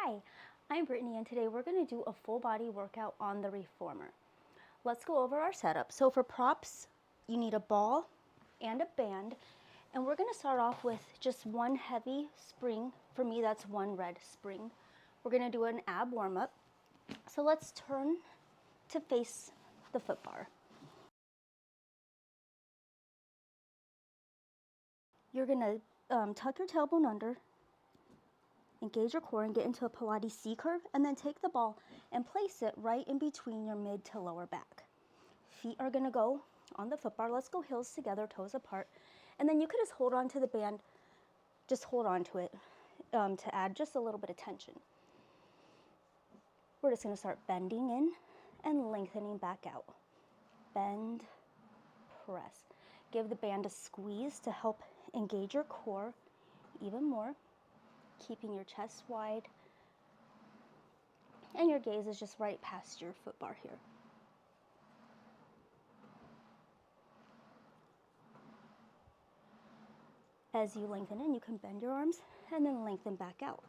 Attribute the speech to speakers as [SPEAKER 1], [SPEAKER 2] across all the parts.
[SPEAKER 1] Hi, I'm Brittany and today we're going to do a full body workout on the reformer. Let's go over our setup. So for props, you need a ball and a band, and we're going to start off with just one heavy spring. For me, that's one red spring. We're going to do an ab warm-up. So let's turn to face the foot bar. You're going to tuck your tailbone under, engage your core and get into a Pilates C curve, and then take the ball and place it right in between your mid to lower back. Feet are gonna go on the foot bar. Let's go heels together, toes apart. And then you could just hold on to the band, just hold on to it to add just a little bit of tension. We're just gonna start bending in and lengthening back out. Bend, press. Give the band a squeeze to help engage your core even more, keeping your chest wide, and your gaze is just right past your foot bar here. As you lengthen in, you can bend your arms and then lengthen back out.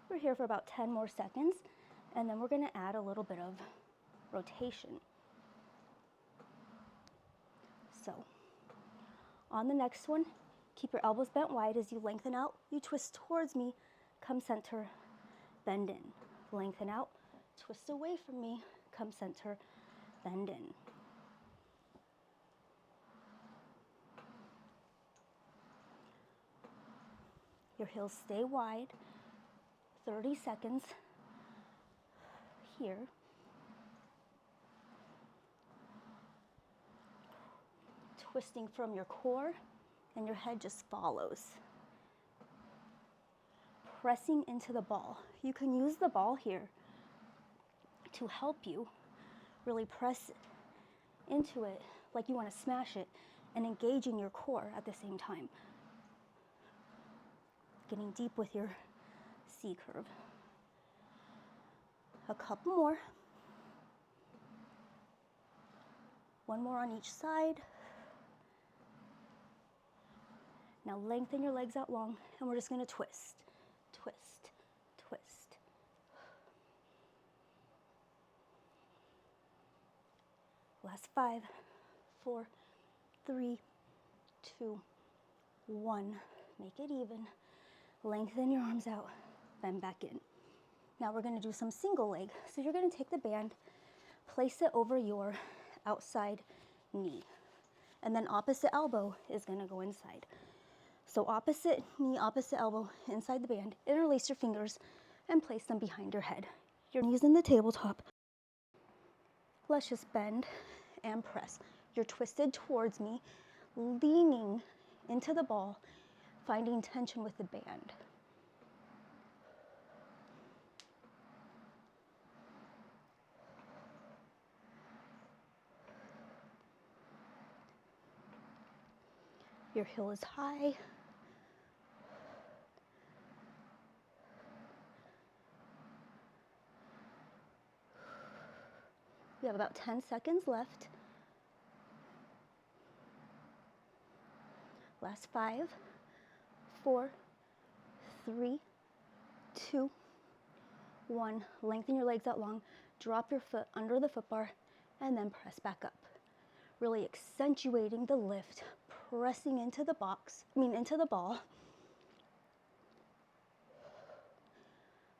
[SPEAKER 1] We're here for about 10 more seconds, and then we're going to add a little bit of rotation. So, on the next one, keep your elbows bent wide as you lengthen out. You twist towards me, come center, bend in. Lengthen out, twist away from me, come center, bend in. Your heels stay wide. 30 seconds here. Twisting from your core, and your head just follows. Pressing into the ball. You can use the ball here to help you really press into it like you want to smash it, and engaging your core at the same time. Getting deep with your C curve. A couple more. One more on each side. Now lengthen your legs out long, and we're just going to twist, twist, twist. Last 5, 4, 3, 2, 1. Make it even. Lengthen your arms out, bend back in. Now we're going to do some single leg. So you're going to take the band, place it over your outside knee, and then opposite elbow is going to go inside. So opposite knee, opposite elbow, inside the band. Interlace your fingers and place them behind your head. Your knees in the tabletop. Let's just bend and press. You're twisted towards me, leaning into the ball, finding tension with the band. Your heel is high. We have about 10 seconds left. Last 5, 4, 3, 2, 1. Lengthen your legs out long. Drop your foot under the foot bar and then press back up. Really accentuating the lift, pressing into the into the ball.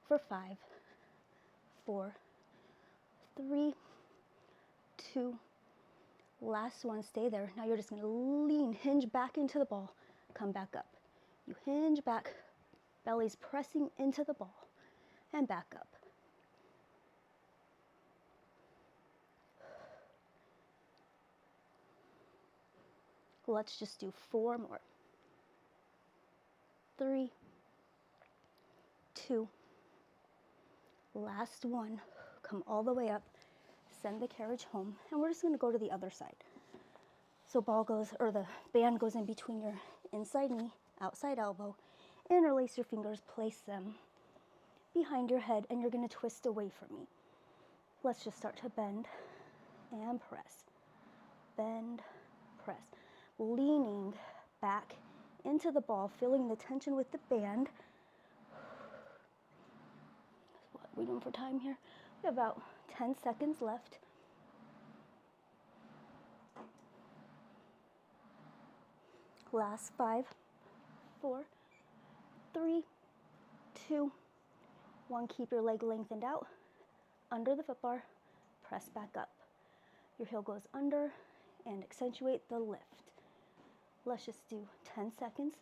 [SPEAKER 1] For 5, 4, 3, 2, last one, stay there. Now you're just going to lean, hinge back into the ball, come back up. You hinge back, belly's pressing into the ball, and back up. Let's just do 4 more. 3, 2, last one. Come all the way up, send the carriage home, and we're just going to go to the other side. So the band goes in between your inside knee, outside elbow. Interlace your fingers, place them behind your head, and you're going to twist away from me. Let's just start to bend and press. Bend, press. leaning back into the ball, feeling the tension with the band. What are we doing for time here? We have about 10 seconds left. Last 5, 4, 3, 2, 1. Keep your leg lengthened out, under the foot bar, press back up. Your heel goes under and accentuate the lift. Let's just do 10 seconds.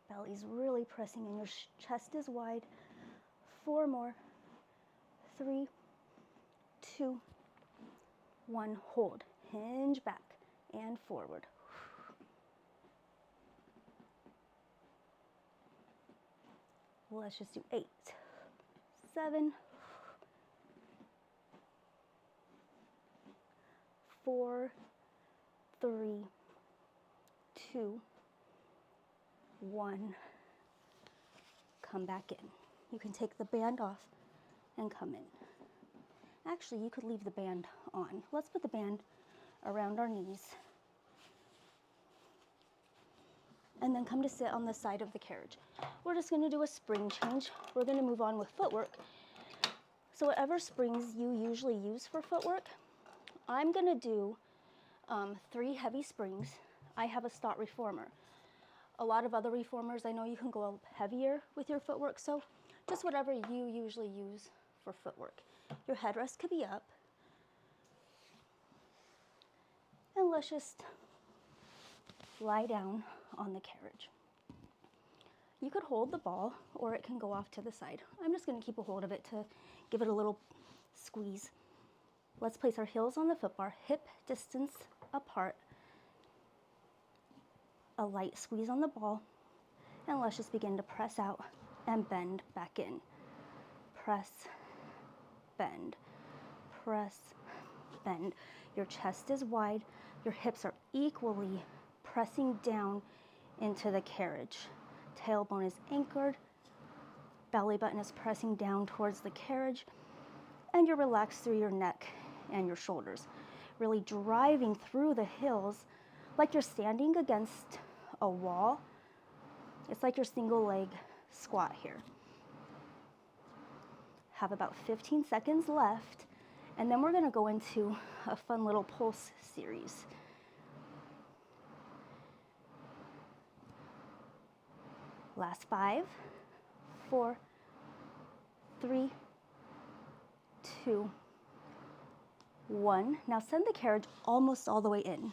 [SPEAKER 1] Belly's really pressing in, your chest is wide. 4 more. 3, 2, 1. Hold. Hinge back and forward. Let's just do 8, 7, 4, 3, 2, 1. Come back in. You can take the band off and come in. Actually, you could leave the band on. Let's put the band around our knees. And then come to sit on the side of the carriage. We're just gonna do a spring change. We're gonna move on with footwork. So whatever springs you usually use for footwork, I'm gonna do 3 heavy springs. I have a stott reformer. A lot of other reformers, I know you can go heavier with your footwork, so just whatever you usually use for footwork. Your headrest could be up. And let's just lie down on the carriage. You could hold the ball or it can go off to the side. I'm just going to keep a hold of it to give it a little squeeze. Let's place our heels on the foot bar, hip distance apart, a light squeeze on the ball, and let's just begin to press out and bend back in. Press, bend, press, bend. Your chest is wide, your hips are equally pressing down into the carriage. Tailbone is anchored, belly button is pressing down towards the carriage, and you're relaxed through your neck and your shoulders, really driving through the heels like you're standing against a wall. It's like your single leg squat here. Have about 15 seconds left, and then we're going to go into a fun little pulse series. Last 5, 4, 3, 2, 1. Now send the carriage almost all the way in.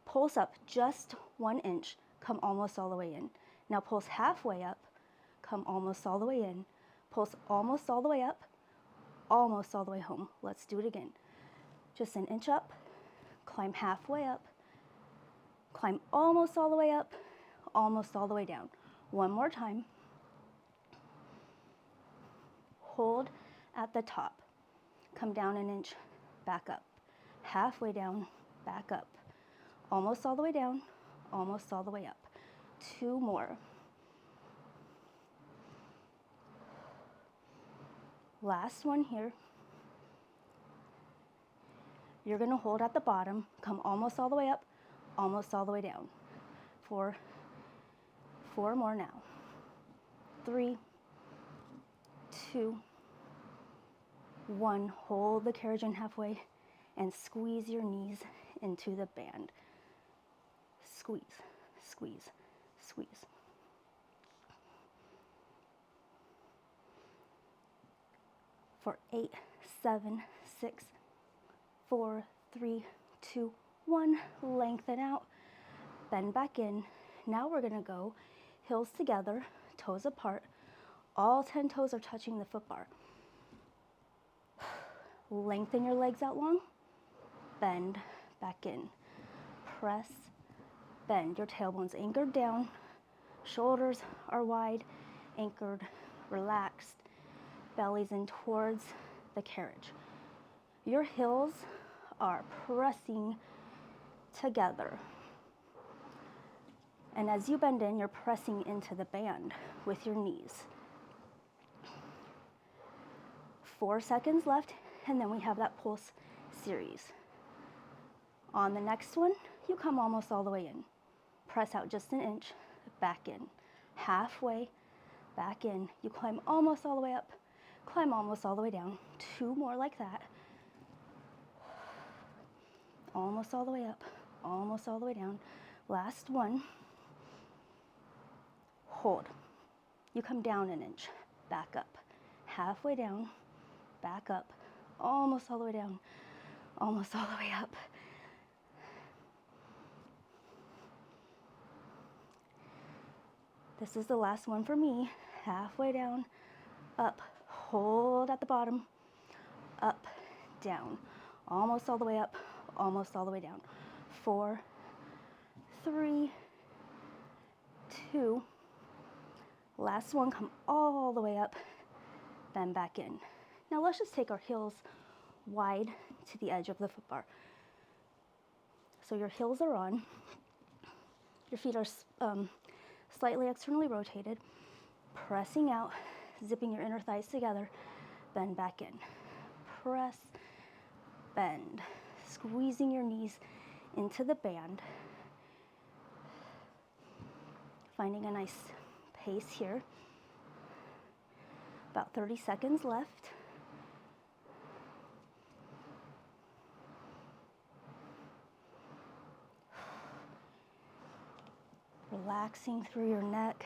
[SPEAKER 1] Pulse up just 1 inch, come almost all the way in. Now pulse halfway up, come almost all the way in. Pulse almost all the way up, almost all the way home. Let's do it again. Just an inch up, climb halfway up, climb almost all the way up, almost all the way down. One more time. Hold at the top. Come down an inch, back up. Halfway down, back up. Almost all the way down, almost all the way up. 2 more. Last one here. You're going to hold at the bottom, come almost all the way up, almost all the way down. 4 more now. 3, 2, 1. Hold the carriage in halfway and squeeze your knees into the band. Squeeze, squeeze, squeeze. For 8, 7, 6, 4, 3, 2, 1. Lengthen out, bend back in. Now we're going to go heels together, toes apart. All 10 toes are touching the foot bar. Lengthen your legs out long, bend back in. Press, bend. Your tailbone's anchored down, shoulders are wide, anchored, relaxed, belly's in towards the carriage. Your heels are pressing together. And as you bend in, you're pressing into the band with your knees. 4 seconds left, and then we have that pulse series. On the next one, you come almost all the way in. Press out just an inch, back in. Halfway, back in. You climb almost all the way up, climb almost all the way down. 2 more like that. Almost all the way up, almost all the way down. Last one. Hold. You come down an inch, back up. Halfway down, back up. Almost all the way down, almost all the way up. This is the last one for me. Halfway down, up, hold at the bottom, up, down. Almost all the way up, almost all the way down. 4, 3, 2. Last one, come all the way up, then back in. Now let's just take our heels wide to the edge of the foot bar. So your heels are on, your feet are slightly externally rotated, pressing out, zipping your inner thighs together, bend back in. Press, bend, squeezing your knees into the band. Finding a nice pace here. About 30 seconds left. Relaxing through your neck,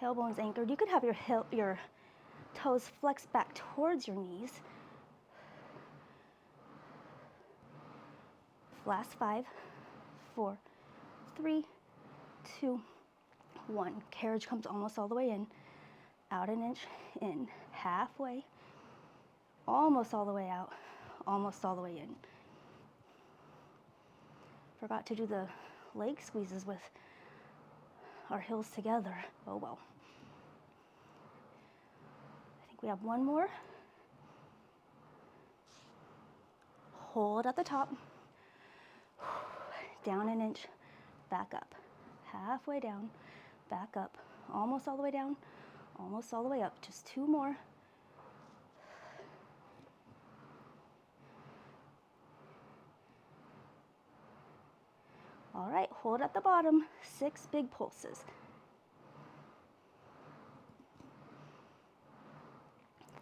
[SPEAKER 1] tailbones anchored. You could have your toes flexed back towards your knees. Last 5, 4, 3, 2, 1. Carriage comes almost all the way in, out an inch, in, halfway, almost all the way out, almost all the way in. Forgot to do the leg squeezes with our heels together. Oh well. I think we have one more. Hold at the top. Down an inch, back up. Halfway down, back up. Almost all the way down, almost all the way up. Just 2 more. All right, hold at the bottom. 6 big pulses.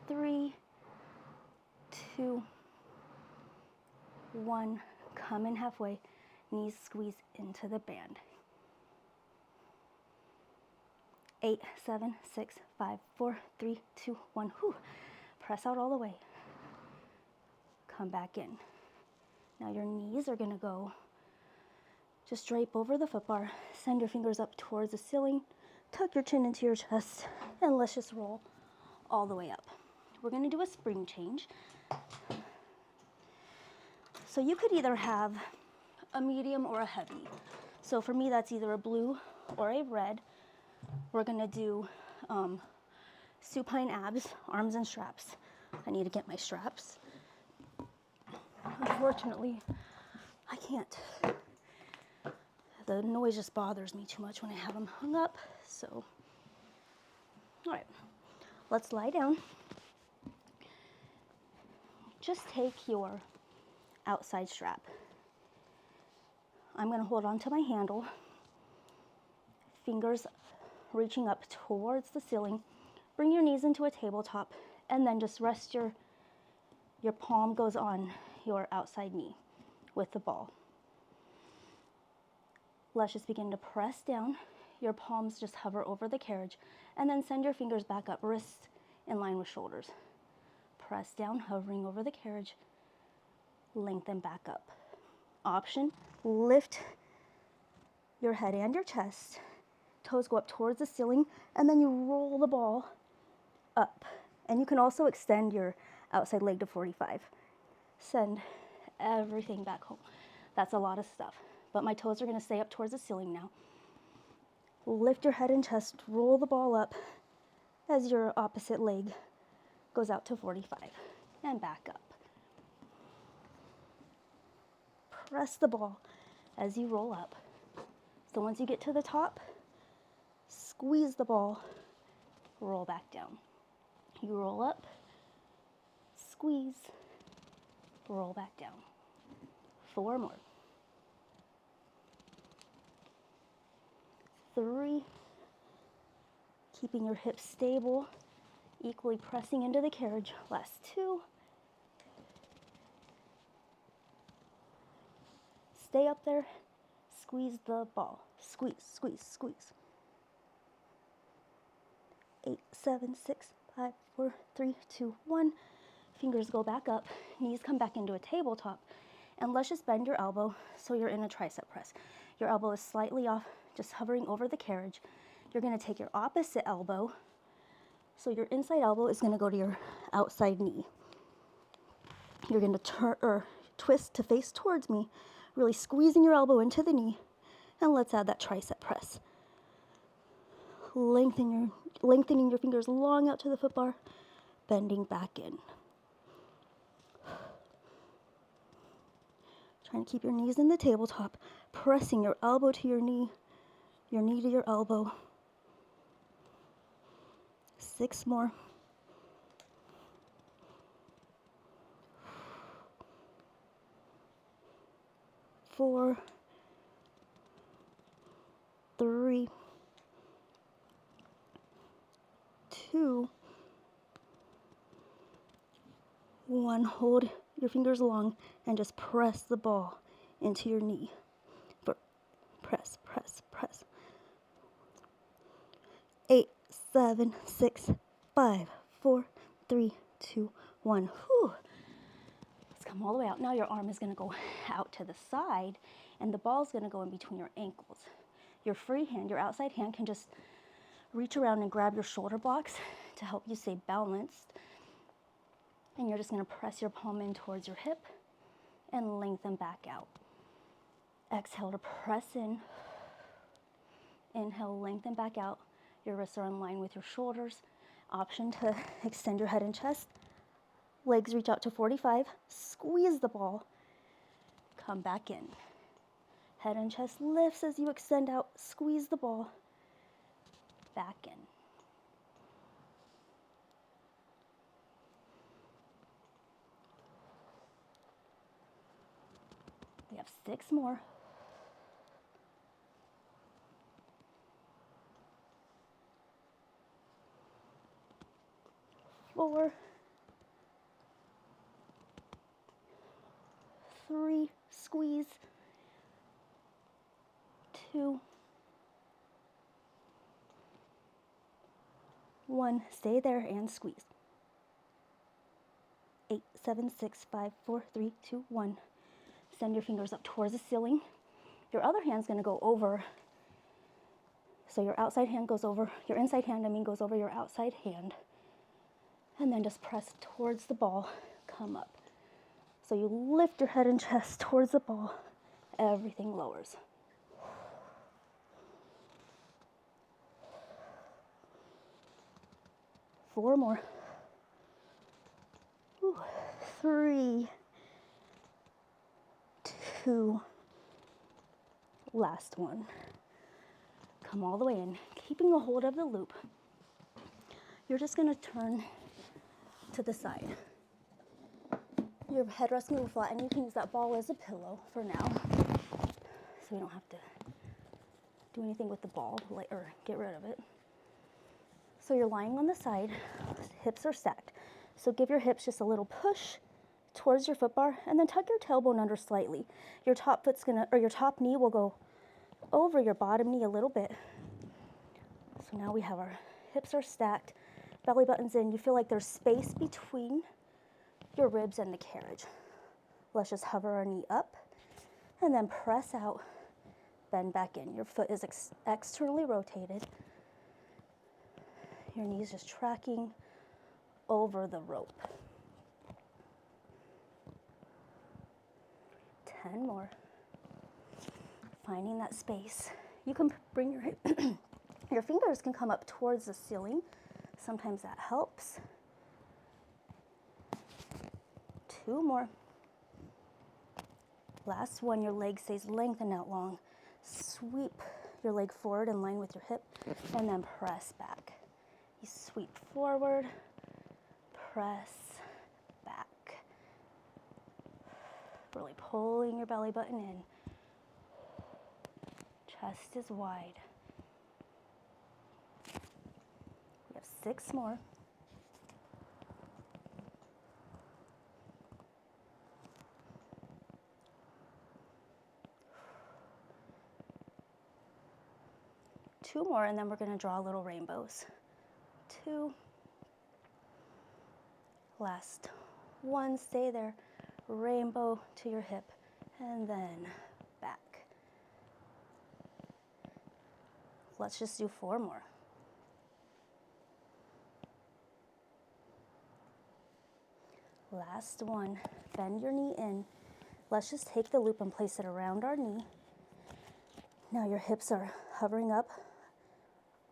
[SPEAKER 1] 3, 2, 1. Come in halfway. Knees squeeze into the band. 8, 7, 6, 5, 4, 3, 2, 1. Whew. Press out all the way. Come back in. Now your knees are going to go. Just drape over the foot bar. Send your fingers up towards the ceiling. Tuck your chin into your chest. And let's just roll all the way up. We're going to do a spring change. So you could either have a medium or a heavy. So for me, that's either a blue or a red. We're going to do supine abs, arms and straps. I need to get my straps. Unfortunately, I can't. The noise just bothers me too much when I have them hung up. So, all right, let's lie down. Just take your outside strap. I'm going to hold on to my handle, fingers reaching up towards the ceiling. Bring your knees into a tabletop, and then just rest your palm goes on your outside knee with the ball. Let's just begin to press down. Your palms just hover over the carriage, and then send your fingers back up, wrists in line with shoulders. Press down, hovering over the carriage, lengthen back up. Option, lift your head and your chest. Toes go up towards the ceiling, and then you roll the ball up. And you can also extend your outside leg to 45. Send everything back home. That's a lot of stuff. But my toes are going to stay up towards the ceiling now. Lift your head and chest, roll the ball up as your opposite leg goes out to 45. And back up. Press the ball as you roll up. So once you get to the top, squeeze the ball, roll back down. You roll up, squeeze, roll back down. 4 more. 3, keeping your hips stable, equally pressing into the carriage. Last 2. Stay up there, squeeze the ball. Squeeze, squeeze, squeeze. 8, 7, 6, 5, 4, 3, 2, 1. Fingers go back up, knees come back into a tabletop, and let's just bend your elbow so you're in a tricep press. Your elbow is slightly off, just hovering over the carriage. You're gonna take your opposite elbow, so your inside elbow is gonna go to your outside knee. You're gonna turn or twist to face towards me, really squeezing your elbow into the knee, and let's add that tricep press. Lengthening your fingers long out to the foot bar, bending back in. Trying to keep your knees in the tabletop, pressing your elbow to your knee to your elbow. 6 more. 4, 3, 2, 1. Hold your fingers long and just press the ball into your knee. Press, press, press. 8, 7, 6, 5, 4, 3, 2, 1. Whew. Let's come all the way out. Now your arm is going to go out to the side, and the ball is going to go in between your ankles. Your free hand, your outside hand, can just reach around and grab your shoulder blocks to help you stay balanced. And you're just going to press your palm in towards your hip and lengthen back out. Exhale to press in. Inhale, lengthen back out. Your wrists are in line with your shoulders. Option to extend your head and chest. Legs reach out to 45. Squeeze the ball. Come back in. Head and chest lifts as you extend out. Squeeze the ball. Back in. We have 6 more. 4, 3, squeeze. 2, 1, stay there and squeeze. 8, 7, 6, 5, 4, 3, 2, 1. Send your fingers up towards the ceiling. Your other hand's going to go over. So your outside hand goes over, your inside hand, goes over your outside hand. And then just press towards the ball, come up. So you lift your head and chest towards the ball. Everything lowers. Four more. 3, 2, last one. Come all the way in, keeping a hold of the loop. You're just going to turn to the side. Your headrest can go flat, and you can use that ball as a pillow for now, so you don't have to do anything with the ball or get rid of it. So you're lying on the side, hips are stacked. So give your hips just a little push towards your foot bar, and then tuck your tailbone under slightly. Your top knee will go over your bottom knee a little bit. So now we have our hips are stacked, belly button's in. You feel like there's space between your ribs and the carriage. Let's just hover our knee up and then press out, bend back in. Your foot is externally rotated. Your knee's just tracking over the rope. 10 more. Finding that space. You can bring your fingers can come up towards the ceiling. Sometimes that helps. 2 more. Last one, your leg stays lengthened out long. Sweep your leg forward in line with your hip, and then press back. You sweep forward, press back. Really pulling your belly button in. Chest is wide. We have 6 more. Two more, and then we're going to draw little rainbows. 2. Last 1, stay there. Rainbow to your hip, and then back. Let's just do 4 more. Last one, bend your knee in. Let's just take the loop and place it around our knee. Now your hips are hovering up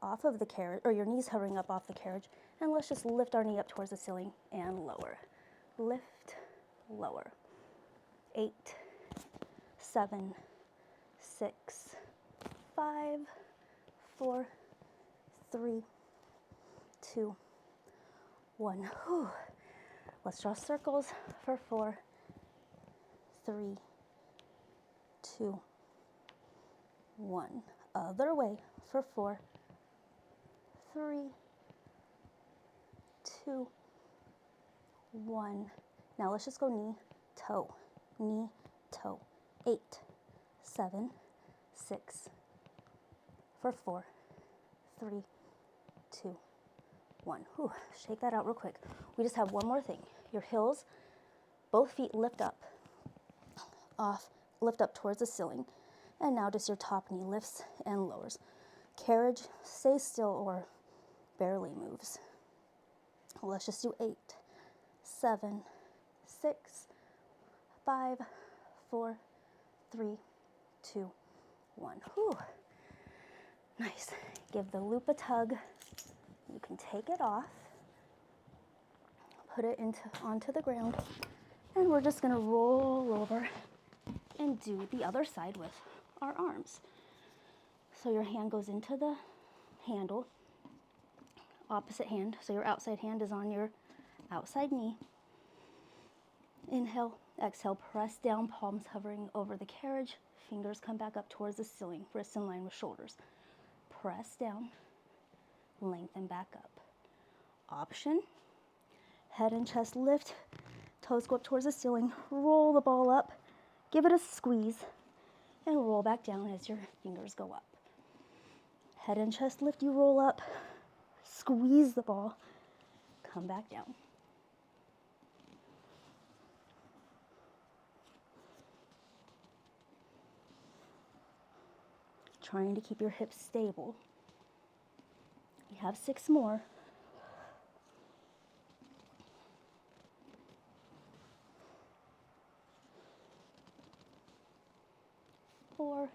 [SPEAKER 1] off of the carriage, or your knees hovering up off the carriage, and let's just lift our knee up towards the ceiling and lower. Lift, lower. 8, 7, 6, 5, 4, 3, 2, 1. Whew. Let's draw circles for 4, 3, 2, 1. Other way for 4, 3, 2, 1. Now let's just go knee, toe, knee, toe. 8, 7, 6, for 4, 3, 2, 1. Whew. Shake that out real quick. We just have one more thing. Your heels, both feet lift up, lift up towards the ceiling. And now just your top knee lifts and lowers. Carriage stays still or barely moves. Let's just do 8, 7, 6, 5, 4, 3, 2, 1. Whew. Nice. Give the loop a tug. You can take it off, put it onto the ground, and we're just going to roll over and do the other side with our arms. So your hand goes into the handle, opposite hand, so your outside hand is on your outside knee. Inhale, exhale, press down, palms hovering over the carriage, fingers come back up towards the ceiling, wrists in line with shoulders. Press down, lengthen back up. Option, head and chest lift, toes go up towards the ceiling, roll the ball up, give it a squeeze, and roll back down as your fingers go up. Head and chest lift, you roll up, squeeze the ball, come back down. Trying to keep your hips stable. We have 6 more. 4,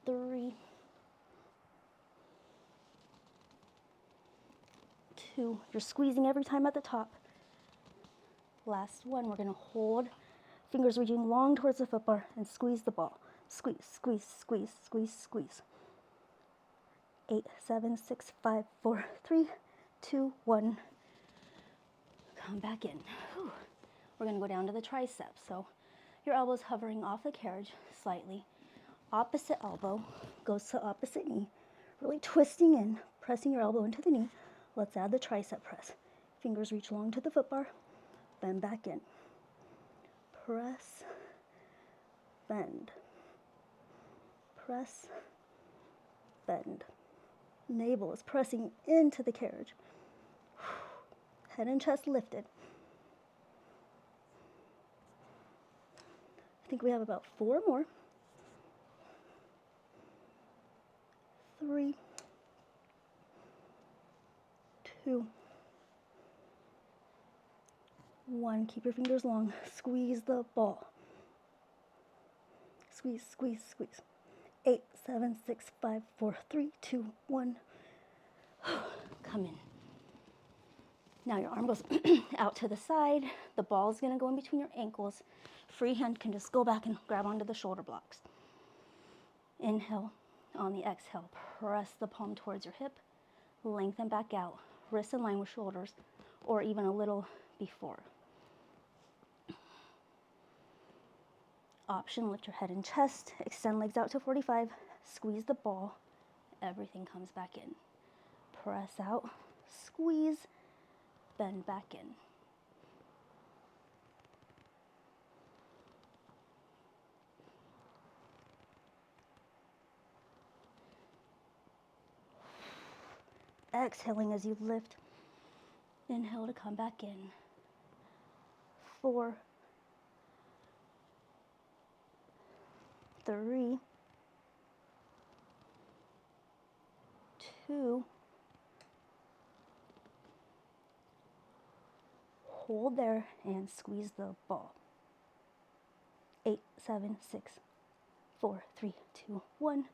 [SPEAKER 1] 3, 2. You're squeezing every time at the top. Last one, we're going to hold, fingers reaching long towards the foot bar, and squeeze the ball. Squeeze, squeeze, squeeze, squeeze, squeeze. 8, 7, 6, 5, 4, 3, 2, 1. Come back in. Whew. We're going to go down to the triceps. So your elbow's hovering off the carriage slightly. Opposite elbow goes to opposite knee. Really twisting in, pressing your elbow into the knee. Let's add the tricep press. Fingers reach long to the foot bar. Bend back in. Press, bend. Press, bend. Navel is pressing into the carriage. Head and chest lifted. I think we have about 4 more. 3, 2, 1. Keep your fingers long. Squeeze the ball. Squeeze, squeeze, squeeze. 8, 7, 6, 5, 4, 3, 2, 1. Come in. Now your arm goes out to the side. The ball is going to go in between your ankles. Free hand can just go back and grab onto the shoulder blocks. Inhale. On the exhale, press the palm towards your hip. Lengthen back out. Wrists in line with shoulders, or even a little before. Option, lift your head and chest, extend legs out to 45, squeeze the ball, everything comes back in. Press out, squeeze, bend back in. Exhaling as you lift. Inhale to come back in. 4, 3, 2, hold there and squeeze the ball. 8, 7, 6, 4, 3, 2, 1.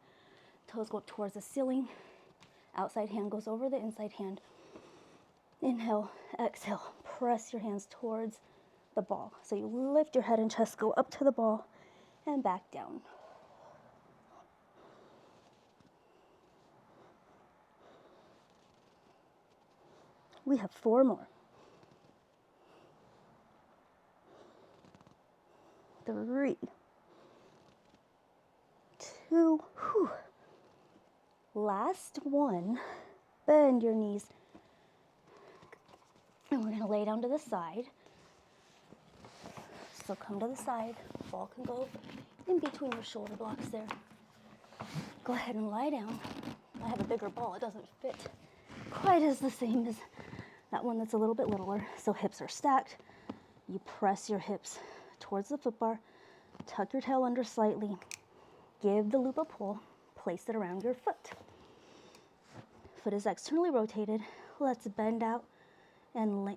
[SPEAKER 1] Toes go up towards the ceiling. Outside hand goes over the inside hand. Inhale, exhale, press your hands towards the ball. So you lift your head and chest, go up to the ball and back down. We have 4 more. 3, 2, whew. Last one. Bend your knees. And we're going to lay down to the side. So come to the side. Ball can go in between your shoulder blocks there. Go ahead and lie down. I have a bigger ball. It doesn't fit quite as the same as that one that's a little bit littler. So hips are stacked. You press your hips towards the foot bar. Tuck your tail under slightly. Give the loop a pull. Place it around your foot. Foot is externally rotated. Let's bend out and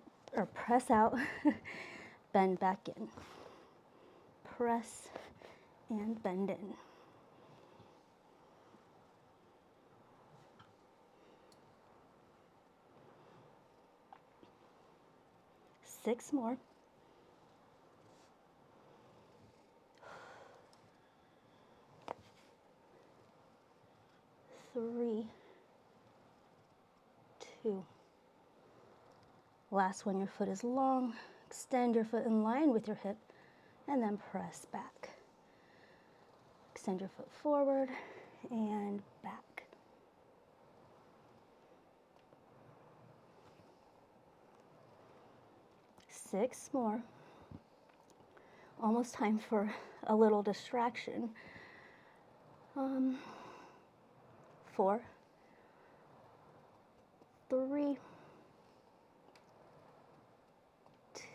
[SPEAKER 1] press out. Bend back in. Press and bend in. Six more. 3, 2. Last one, your foot is long. Extend your foot in line with your hip and then press back. Extend your foot forward and back. Six more. Almost time for a little distraction. 4, 3,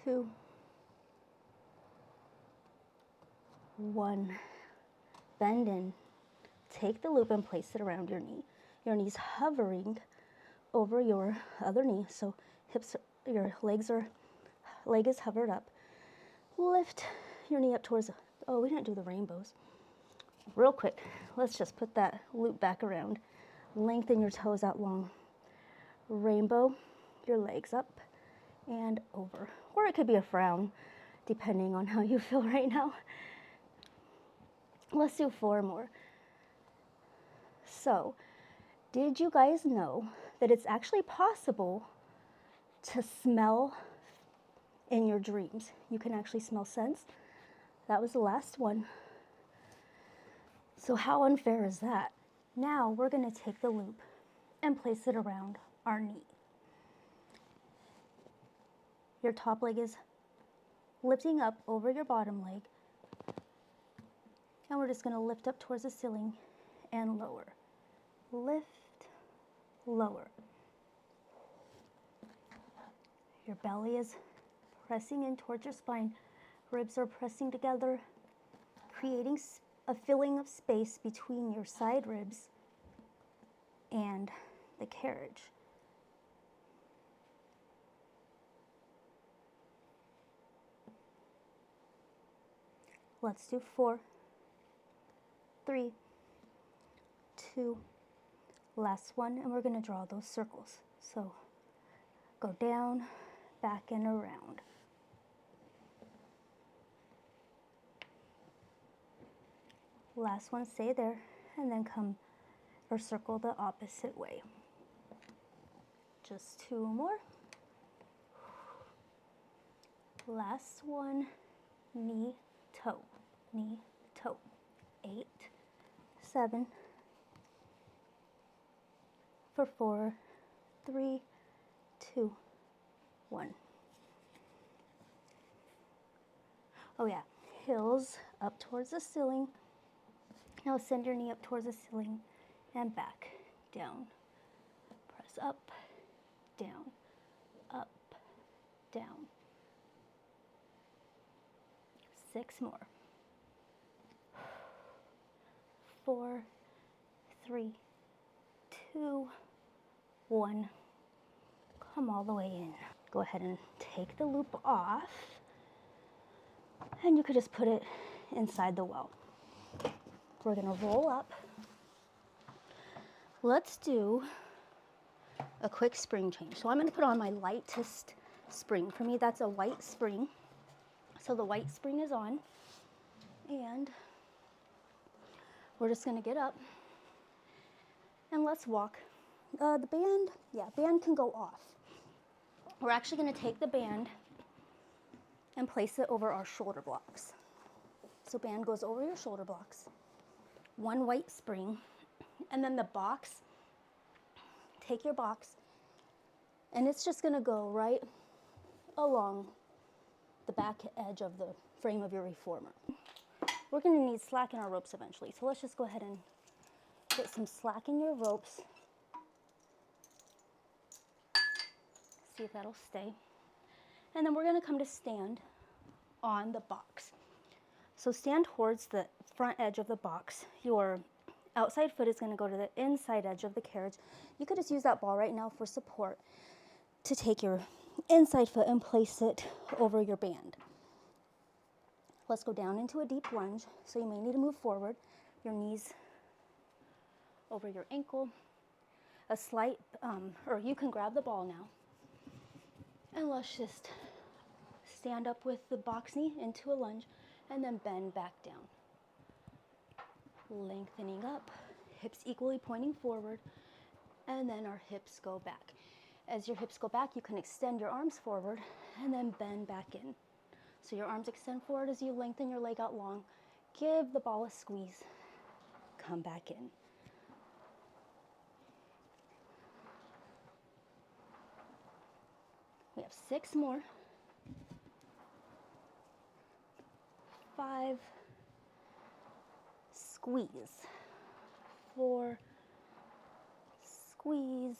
[SPEAKER 1] 2, 1. Bend in. Take the loop and place it around your knee. Your knee's hovering over your other knee, so your leg is hovered up. Lift your knee up towards, oh, we didn't do the rainbows. Real quick, let's just put that loop back around. Lengthen your toes out long. Rainbow, your legs up and over. Or it could be a frown, depending on how you feel right now. Let's do 4 more. So, did you guys know that it's actually possible to smell in your dreams? You can actually smell scents. That was the last one. So how unfair is that? Now we're going to take the loop and place it around our knee. Your top leg is lifting up over your bottom leg. And we're just going to lift up towards the ceiling and lower. Lift, lower. Your belly is pressing in towards your spine. Ribs are pressing together, creating a filling of space between your side ribs and the carriage. Let's do 4, 3, 2, last one, and we're going to draw those circles. So go down, back, and around. Last one, stay there, and then come or circle the opposite way. Just 2 more. Last one, knee, toe, knee, toe. 8, 7, for 4, 3, 2, 1. Oh yeah, heels up towards the ceiling. Now send your knee up towards the ceiling and back, down. Press up, down, up, down. 6 more. 4, 3, 2, 1. Come all the way in. Go ahead and take the loop off, and you could just put it inside the well. We're gonna roll up. Let's do a quick spring change. So I'm gonna put on my lightest spring. For me, that's a white spring. So the white spring is on, and we're just gonna get up and let's walk. The band can go off. We're actually gonna take the band and place it over our shoulder blocks. So band goes over your shoulder blocks, one white spring, and then the box, take your box, and it's just gonna go right along the back edge of the frame of your reformer. We're gonna need slack in our ropes eventually, so let's just go ahead and put some slack in your ropes. See if that'll stay. And then we're gonna come to stand on the box. So stand towards the front edge of the box. Your outside foot is gonna go to the inside edge of the carriage. You could just use that ball right now for support to take your inside foot and place it over your band. Let's go down into a deep lunge. So you may need to move forward, your knees over your ankle, a slight, or you can grab the ball now. And let's just stand up with the box knee into a lunge and then bend back down. Lengthening up, hips equally pointing forward, and then our hips go back. As your hips go back, you can extend your arms forward and then bend back in. So your arms extend forward as you lengthen your leg out long. Give the ball a squeeze. Come back in. We have 6 more. 5, squeeze. 4, squeeze.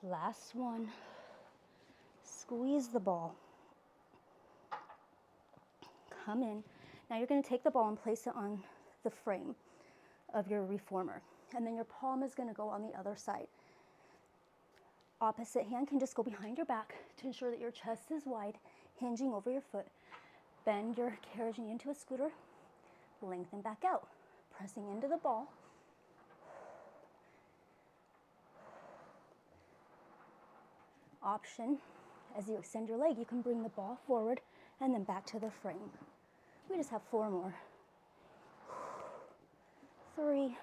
[SPEAKER 1] 'Last one, squeeze the ball. Come in. Now you're going to take the ball and place it on the frame of your reformer, and then your palm is going to go on the other side. Opposite hand can just go behind your back to ensure that your chest is wide, hinging over your foot. Bend your carriage knee into a scooter, lengthen back out, pressing into the ball. Option, as you extend your leg, you can bring the ball forward and then back to the frame. We just have 4 more. 3,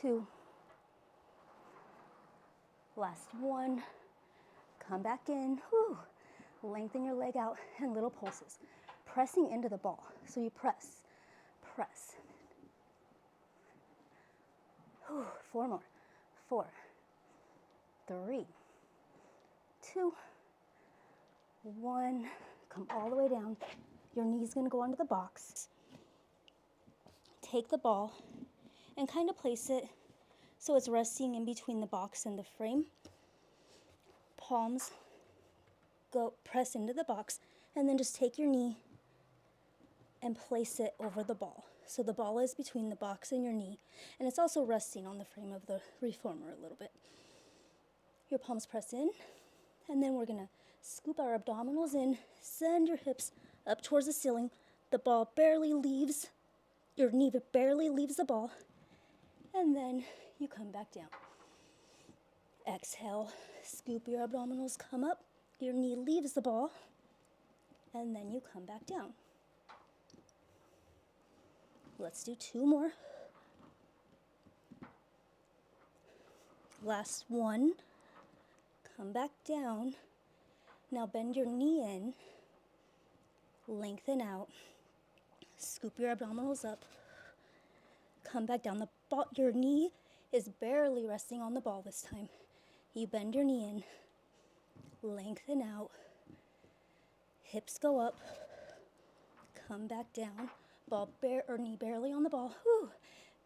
[SPEAKER 1] 2, last one. Come back in. Whew. Lengthen your leg out and little pulses. Pressing into the ball. So you press, press. Whew. 4 more. 4, 3, 2, 1. Come all the way down. Your knee's going to go onto the box. Take the ball and kind of place it so it's resting in between the box and the frame. Palms go press into the box, and then just take your knee and place it over the ball. So the ball is between the box and your knee, and it's also resting on the frame of the reformer a little bit. Your palms press in, and then we're gonna scoop our abdominals in, send your hips up towards the ceiling. The ball barely leaves, your knee barely leaves the ball, and then you come back down. Exhale, scoop your abdominals, come up, your knee leaves the ball, and then you come back down. Let's do 2 more. Last one. Come back down. Now bend your knee in. Lengthen out. Scoop your abdominals up. Come back down. Your knee is barely resting on the ball this time. You bend your knee in. Lengthen out. Hips go up. Come back down. Knee barely on the ball. Whew.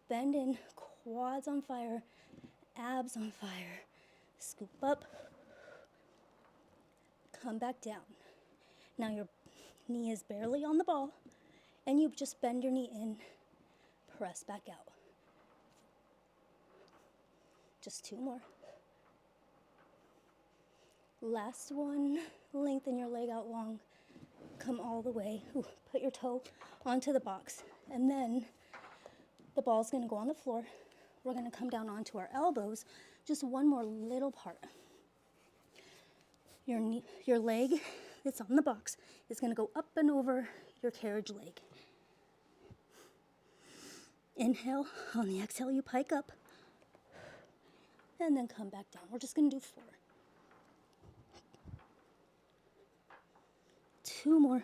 [SPEAKER 1] Bend in. Quads on fire. Abs on fire. Scoop up. Come back down. Now your knee is barely on the ball, and you just bend your knee in. Press back out. Just 2 more. Last one. Lengthen your leg out long. Come all the way. Ooh, put your toe onto the box. And then the ball's going to go on the floor. We're going to come down onto our elbows. Just one more little part. Your leg that's on the box is going to go up and over your carriage leg. Inhale. On the exhale, you pike up. And then come back down. We're just going to do 4. 2 more.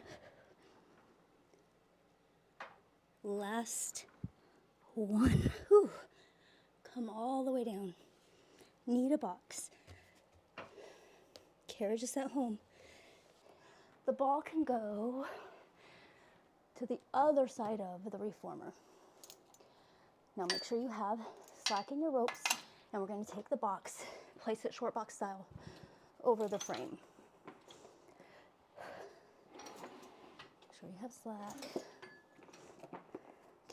[SPEAKER 1] Last one. Whew. Come all the way down. Knee to box. Carriage is at home. The ball can go to the other side of the reformer. Now make sure you have slack in your ropes, and we're going to take the box, place it short box style over the frame. Make sure you have slack.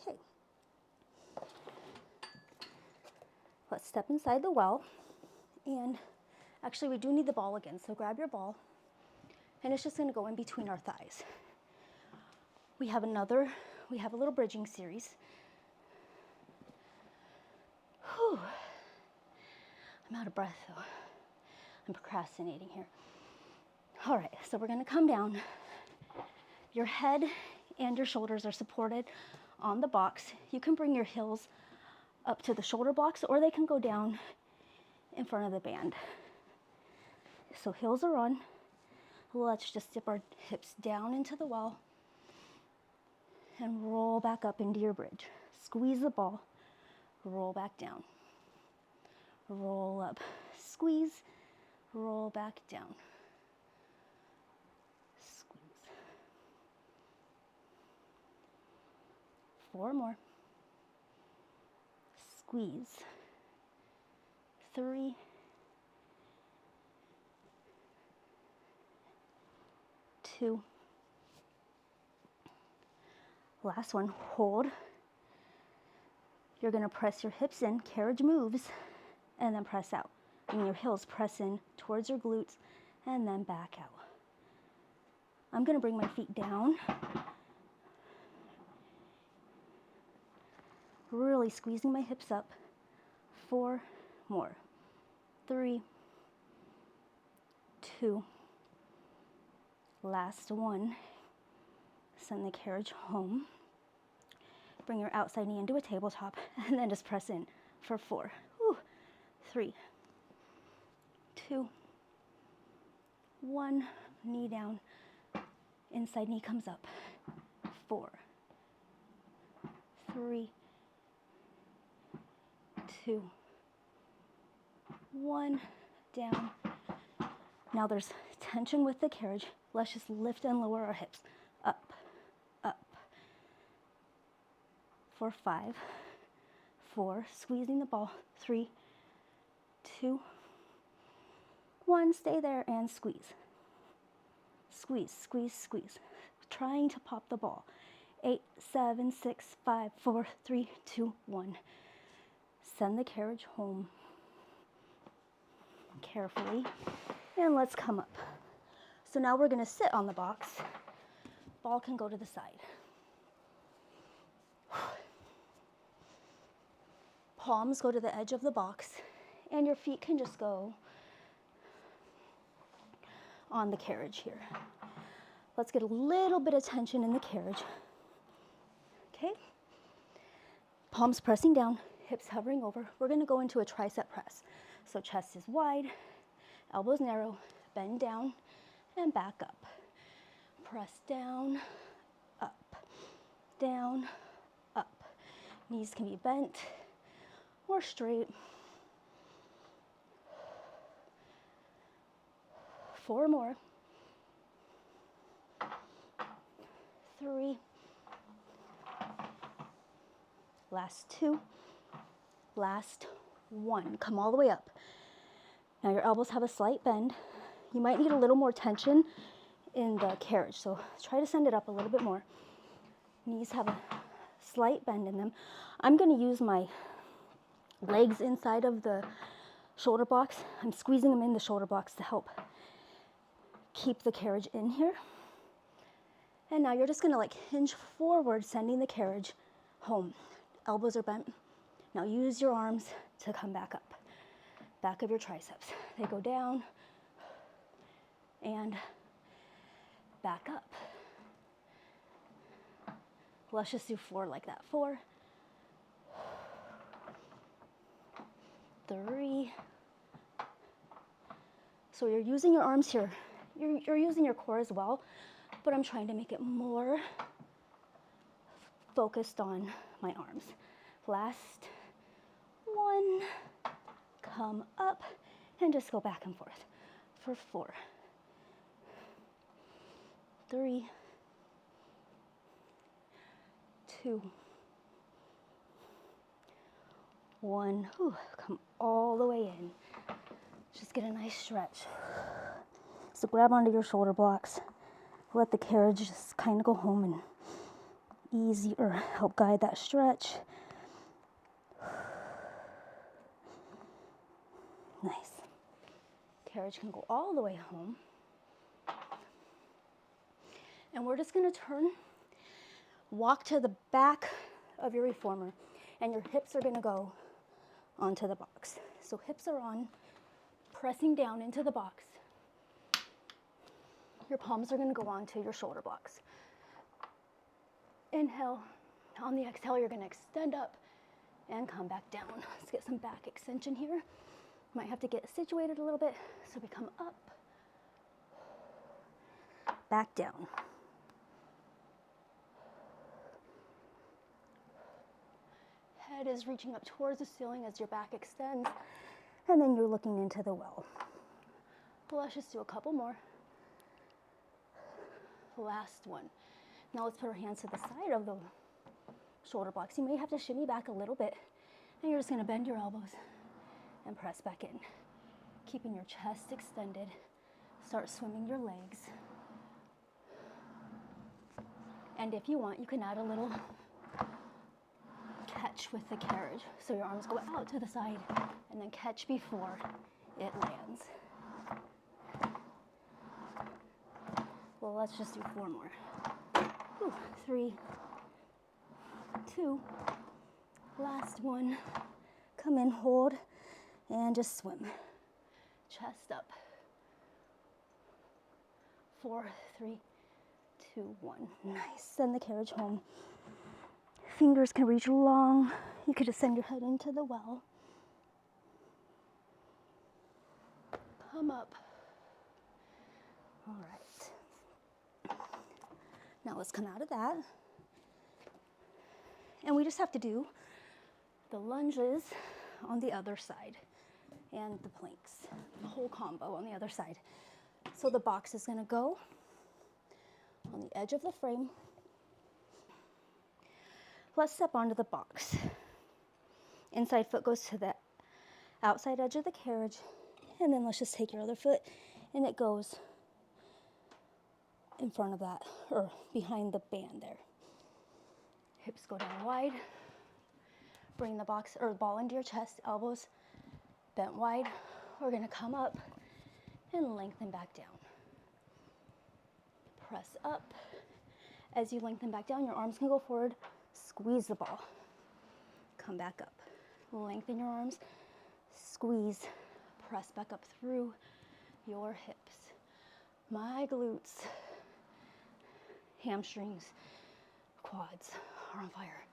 [SPEAKER 1] Okay. Let's step inside the well, and actually we do need the ball again, so grab your ball, and it's just going to go in between our thighs. We have a little bridging series. Whew. I'm out of breath, though. I'm procrastinating here. All right, so we're going to come down. Your head and your shoulders are supported on the box. You can bring your heels up to the shoulder blocks, or they can go down in front of the band. So heels are on. Let's just dip our hips down into the well and roll back up into your bridge. Squeeze the ball. Roll back down. Roll up. Squeeze. Roll back down. Squeeze. 4 more. Squeeze. 3. 2. Last one. Hold. You're going to press your hips in, carriage moves, and then press out. And your heels press in towards your glutes, and then back out. I'm going to bring my feet down. Really squeezing my hips up. 4 more. 3, 2. Last one. Send the carriage home. Bring your outside knee into a tabletop, and then just press in for 4. 3, 2, 1. Knee down. Inside knee comes up. 4, 3, 2, 1. Down. Now there's tension with the carriage. Let's just lift and lower our hips. Up, up. For 5, 4, squeezing the ball. 3, 2, 1. Stay there and squeeze. Squeeze, squeeze, squeeze. Trying to pop the ball. 8, 7, 6, 5, 4, 3, 2, 1. Send the carriage home carefully, and let's come up. So now we're going to sit on the box. Ball can go to the side. Palms go to the edge of the box, and your feet can just go on the carriage here. Let's get a little bit of tension in the carriage. Okay? Palms pressing down, hips hovering over. We're going to go into a tricep press. So chest is wide, elbows narrow, bend down and back up. Press down, up, down, up. Knees can be bent or straight. 4 more. 3. Last 2. Last 1. Come all the way up. Now your elbows have a slight bend. You might need a little more tension in the carriage, so try to send it up a little bit more. Knees have a slight bend in them. I'm going to use my legs inside of the shoulder blocks. I'm squeezing them in the shoulder blocks to help keep the carriage in here. And now you're just going to like hinge forward, sending the carriage home. Elbows are bent. Now use your arms to come back up. Back of your triceps. They go down and back up. Let's just do 4 like that. 4, 3. So you're using your arms here. You're using your core as well, but I'm trying to make it more focused on my arms. Last 1. Come up and just go back and forth for 4, 3, 2, 1. Whew, come all the way in. Just get a nice stretch. So grab onto your shoulder blocks. Let the carriage just kind of go home and easy or help guide that stretch. Nice. Carriage can go all the way home. And we're just going to turn, walk to the back of your reformer, and your hips are going to go onto the box. So hips are on, pressing down into the box. Your palms are going to go onto your shoulder blocks. Inhale. On the exhale, you're going to extend up and come back down. Let's get some back extension here. Might have to get situated a little bit. So we come up, back down. Head is reaching up towards the ceiling as your back extends, and then you're looking into the well. Let's just do a couple more. Last one. Now let's put our hands to the side of the shoulder blocks. You may have to shimmy back a little bit, and you're just going to bend your elbows and press back in, keeping your chest extended. Start swimming your legs. And if you want, you can add a little catch with the carriage. So your arms go out to the side and then catch before it lands. Well, let's just do 4 more. 3, 2, last 1. Come in, hold, and just swim. Chest up. 4, 3, 2, 1. Nice. Send the carriage home. Fingers can reach long. You could just send your head into the well. Come up. All right. Now let's come out of that. And we just have to do the lunges on the other side and the planks, the whole combo on the other side. So the box is going to go on the edge of the frame. Let's step onto the box. Inside foot goes to the outside edge of the carriage, and then let's just take your other foot and it goes in front of that, or behind the band there. Hips go down wide. Bring the box or ball into your chest, elbows bent wide. We're going to come up and lengthen back down. Press up. As you lengthen back down, your arms can go forward. Squeeze the ball. Come back up. Lengthen your arms. Squeeze. Press back up through your hips. My glutes, hamstrings, quads are on fire.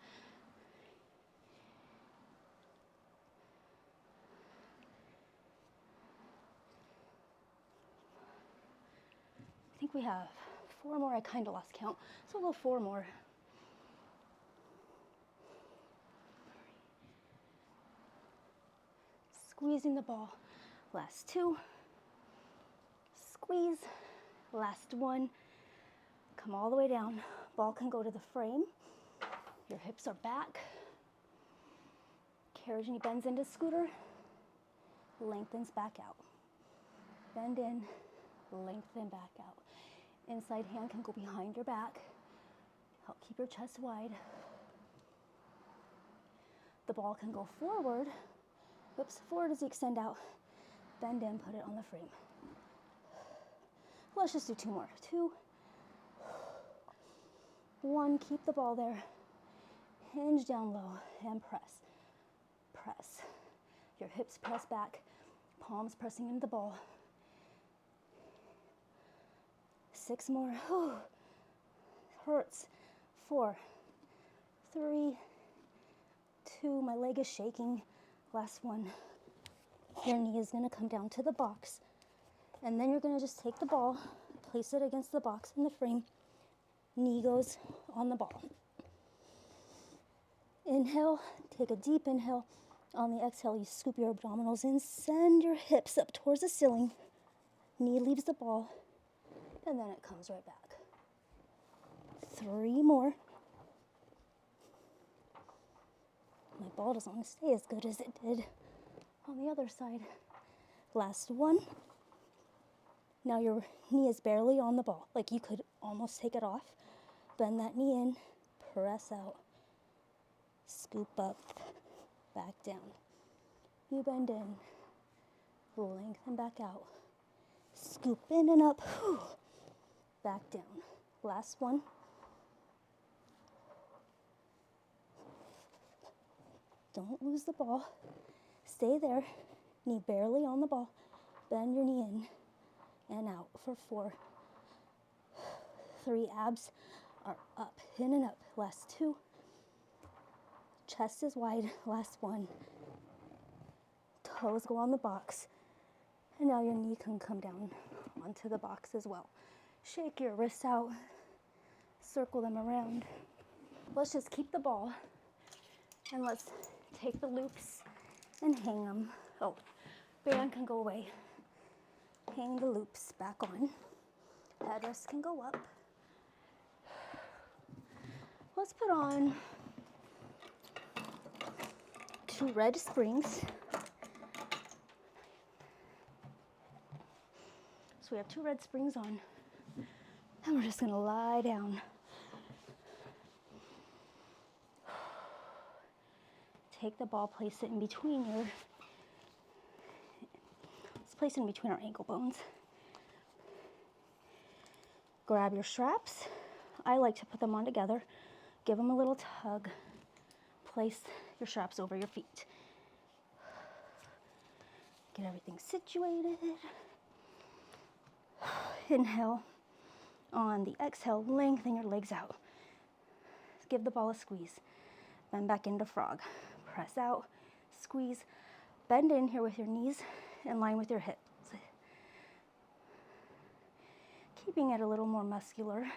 [SPEAKER 1] we have 4 more. I kind of lost count, so we'll go 4 more. Squeezing the ball. Last 2. Squeeze. Last 1. Come all the way down. Ball can go to the frame. Your hips are back. Carriage knee bends into scooter. Lengthens back out. Bend in. Lengthen back out. Inside hand can go behind your back. Help keep your chest wide. The ball can go forward. Whoops, forward as you extend out. Bend in, put it on the frame. Let's just do 2 more. 2, 1, keep the ball there. Hinge down low and press. Press. Your hips press back, palms pressing into the ball. 6 more. Hurts. 4, 3, 2, my leg is shaking. Last 1. Your knee is going to come down to the box. And then you're going to just take the ball, place it against the box in the frame. Knee goes on the ball. Inhale, take a deep inhale. On the exhale, you scoop your abdominals in, send your hips up towards the ceiling. Knee leaves the ball, and then it comes right back. 3 more. My ball doesn't want to stay as good as it did on the other side. Last 1. Now your knee is barely on the ball, like you could almost take it off. Bend that knee in, press out, scoop up, back down. You bend in, lengthen back out, scoop in and up, back down. Last 1. Don't lose the ball. Stay there, knee barely on the ball. Bend your knee in and out for 4. 3, abs are up, in and up. Last 2. Chest is wide. Last 1. Toes go on the box. And now your knee can come down onto the box as well. Shake your wrists out. Circle them around. Let's just keep the ball. And let's take the loops and hang them. Oh, band can go away. Hang the loops back on. Headrest can go up. Let's put on 2 red springs. So we have 2 red springs on. And we're just gonna lie down. Take the ball, place it in between let's place it in between our ankle bones. Grab your straps. I like to put them on together. Give them a little tug. Place your straps over your feet. Get everything situated. Inhale. On the exhale, lengthen your legs out. Give the ball a squeeze. Bend back into frog. Press out, squeeze. Bend in here with your knees in line with your hips. Keeping it a little more muscular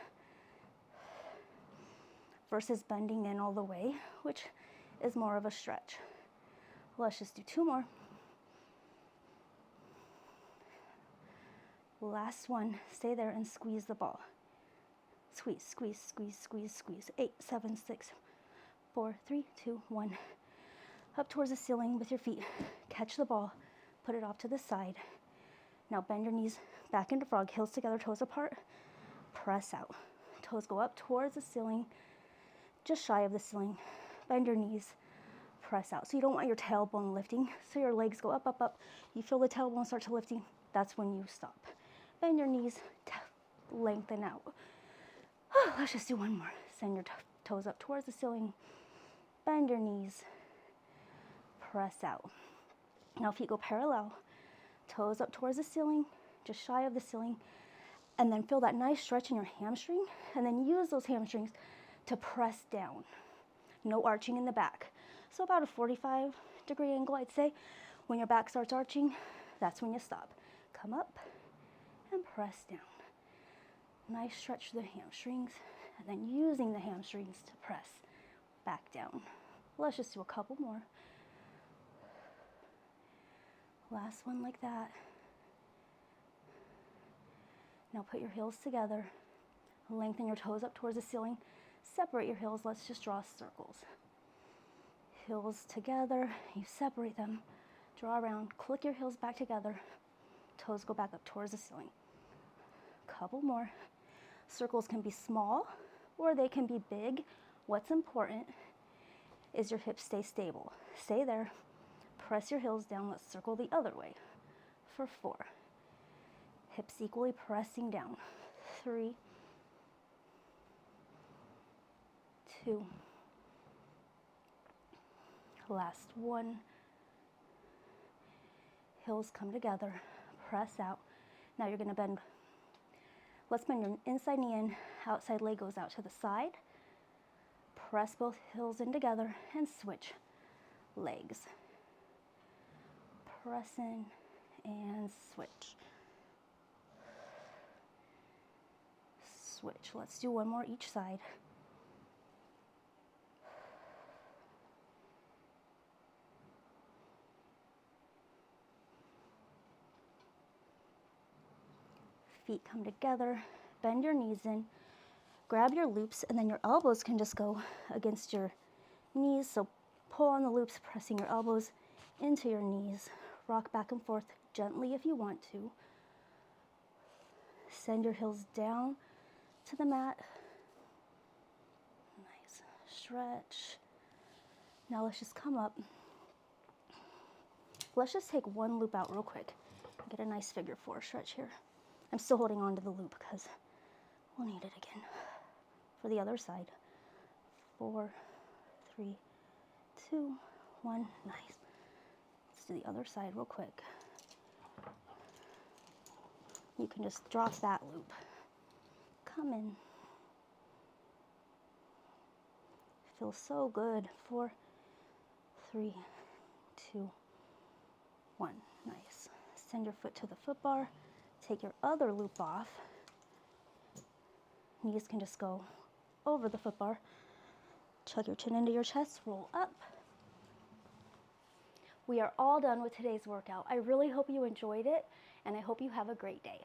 [SPEAKER 1] versus bending in all the way, which is more of a stretch. Let's just do 2 more. Last 1. Stay there and squeeze the ball. Squeeze, squeeze, squeeze, squeeze, squeeze. 8, 7, 6, 4, 3, 2, 1. Up towards the ceiling with your feet. Catch the ball. Put it off to the side. Now bend your knees back into frog. Heels together, toes apart. Press out. Toes go up towards the ceiling, just shy of the ceiling. Bend your knees. Press out. So you don't want your tailbone lifting. So your legs go up, up, up. You feel the tailbone start to lifting. That's when you stop. Bend your knees. Lengthen out. Let's just do 1 more. Send your toes up towards the ceiling. Bend your knees. Press out. Now feet go parallel. Toes up towards the ceiling, just shy of the ceiling. And then feel that nice stretch in your hamstring. And then use those hamstrings to press down. No arching in the back. So about a 45-degree angle, I'd say. When your back starts arching, that's when you stop. Come up and press down. Nice stretch to the hamstrings, and then using the hamstrings to press back down. Let's just do a couple more. Last one like that. Now put your heels together. Lengthen your toes up towards the ceiling. Separate your heels. Let's just draw circles. Heels together. You separate them. Draw around. Click your heels back together. Toes go back up towards the ceiling. Couple more. Circles can be small or they can be big. What's important is your hips stay stable. Stay there. Press your heels down. Let's circle the other way for 4. Hips equally pressing down. 3, 2, last 1. Heels come together, press out. Now you're gonna bend. Let's bend your inside knee in, outside leg goes out to the side. Press both heels in together and switch legs. Press in and switch. Switch. Let's do one more each side. Feet come together, bend your knees in, grab your loops, and then your elbows can just go against your knees. So pull on the loops, pressing your elbows into your knees. Rock back and forth gently if you want to. Send your heels down to the mat. Nice stretch. Now let's just come up. Let's just take one loop out real quick. Get a nice figure 4 stretch here. I'm still holding on to the loop because we'll need it again. For the other side. 4, 3, 2, 1. Nice. Let's do the other side real quick. You can just drop that loop. Come in. Feels so good. 4, 3, 2, 1. Nice. Send your foot to the foot bar. Take your other loop off. Knees can just go over the foot bar. Tuck your chin into your chest, roll up. We are all done with today's workout. I really hope you enjoyed it, and I hope you have a great day.